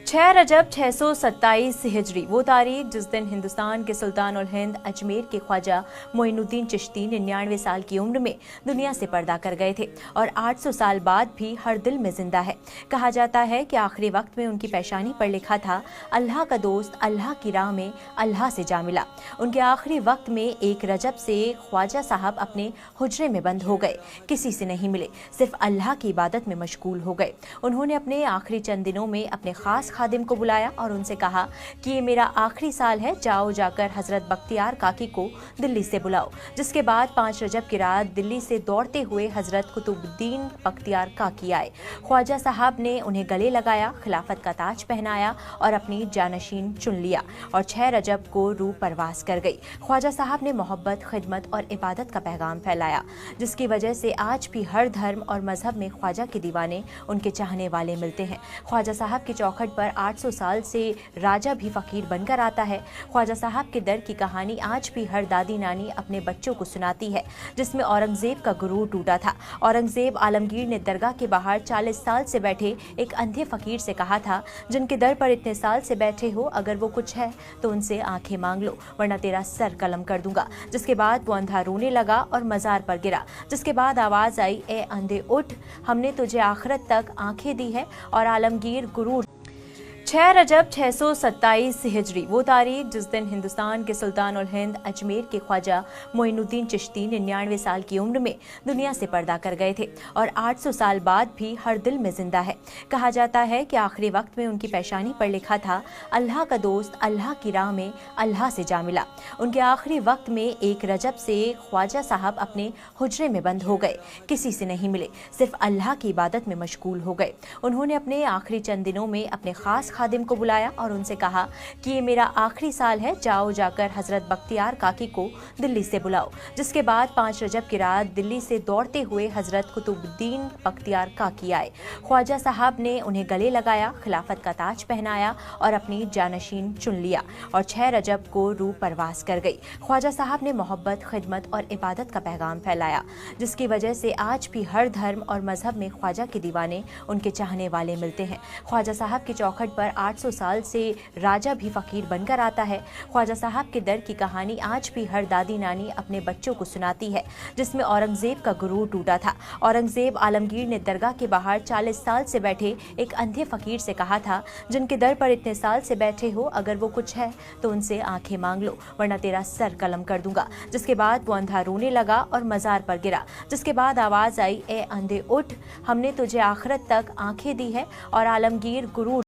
6 रजब 627 हिजरी वो तारीख जिस दिन हिंदुस्तान के सुल्तान उल हिंद अजमेर के ख्वाजा मोइनुद्दीन चिश्ती 99 साल की उम्र में दुनिया से पर्दा कर गए थे और 800 साल बाद भी हर दिल में जिंदा है। कहा जाता है कि आखिरी वक्त में उनकी पेशानी पर लिखा था, अल्लाह का दोस्त अल्लाह की राह में अल्लाह से जा मिला। उनके आखिरी वक्त में 1 रजब से ख्वाजा साहब अपने हुजरे में बंद हो गए, किसी से नहीं मिले, सिर्फ अल्लाह की इबादत में मशगूल हो गए। उन्होंने अपने आखिरी चंद दिनों में अपने खास खादिम को बुलाया और उनसे कहा कि ये मेरा आखिरी साल है, जाओ जाकर हजरत बख्तियार काकी को दिल्ली से बुलाओ। जिसके बाद 5 रजब की रात दिल्ली से दौड़ते हुए हजरत कुतुबुद्दीन बख्तियार काकी आए। ख्वाजा साहब ने उन्हें गले लगाया, खिलाफत का ताज पहनाया और अपनी जानशीन चुन लिया और 6 रजब को रूह परवास कर गई। ख्वाजा साहब ने मोहब्बत, खिदमत और इबादत का पैगाम फैलाया, जिसकी वजह से आज भी हर धर्म और मजहब में ख्वाजा के दीवाने, उनके चाहने वाले मिलते हैं। ख्वाजा साहब की चौखट पर 800 साल से राजा भी फकीर बनकर आता है। ख्वाजा साहब के दर की कहानी आज भी हर दादी नानी अपने बच्चों को सुनाती है, जिसमें औरंगजेब का गुरूर टूटा था। औरंगजेब आलमगीर ने दरगाह के बाहर 40 साल से बैठे एक अंधे फकीर से कहा था, जिनके दर पर इतने साल से बैठे हो, अगर वो कुछ है तो उनसे आंखें मांग लो, वरना तेरा सर कलम कर दूंगा। जिसके बाद वो अंधा रोने लगा और मजार पर गिरा। जिसके बाद आवाज आई, ए अंधे उठ, हमने तुझे आखिरत तक आंखें दी है। और आलमगीर गुरूर 6 रजब 627 हिजरी वो तारीख जिस दिन हिंदुस्तान के सुल्तान उल हिंद अजमेर के ख्वाजा मोइनुद्दीन चिश्ती 99 साल की उम्र में दुनिया से पर्दा कर गए थे और 800 साल बाद भी हर दिल में जिंदा है। कहा जाता है कि आखिरी वक्त में उनकी पेशानी पर लिखा था, अल्लाह का दोस्त अल्लाह की राह में अल्लाह से जा मिला। उनके आखिरी वक्त में 1 रजब से ख्वाजा साहब अपने हुजरे में बंद हो गए, किसी से नहीं मिले, सिर्फ अल्लाह की इबादत में मशगूल हो गए। उन्होंने अपने आखिरी चंद दिनों में अपने खास खादिम को बुलाया और उनसे कहा कि ये मेरा आखिरी साल है, जाओ जाकर हजरत बख्तियार काकी को दिल्ली से बुलाओ। जिसके बाद 5 रजब की रात दिल्ली से दौड़ते हुए हजरत कुतुबुद्दीन बख्तियार काकी आए। ख्वाजा साहब ने उन्हें गले लगाया, खिलाफत का ताज पहनाया और अपनी जानशीन चुन लिया और 6 रजब को रूह परवास कर गई। ख्वाजा साहब ने मोहब्बत, खिदमत और इबादत का पैगाम फैलाया, जिसकी वजह से आज भी हर धर्म और मजहब में ख्वाजा के दीवाने, उनके चाहने वाले मिलते हैं। ख्वाजा साहब की चौखट पर 800 साल से राजा भी फकीर बनकर आता है। ख्वाजा साहब के दर की कहानी आज भी हर दादी नानी अपने बच्चों को सुनाती है, जिसमें औरंगजेब का गुरूर टूटा था। औरंगजेब आलमगीर ने दरगाह के बाहर 40 साल से बैठे एक अंधे फकीर से कहा था, जिनके दर पर इतने साल से बैठे हो, अगर वो कुछ है तो उनसे आंखें मांग लो, वरना तेरा सर कलम कर दूंगा। जिसके बाद वो अंधा रोने लगा और मजार पर गिरा। जिसके बाद आवाज आई, ए अंधे उठ, हमने तुझे आखिरत तक आंखें दी है। और आलमगीर गुरूर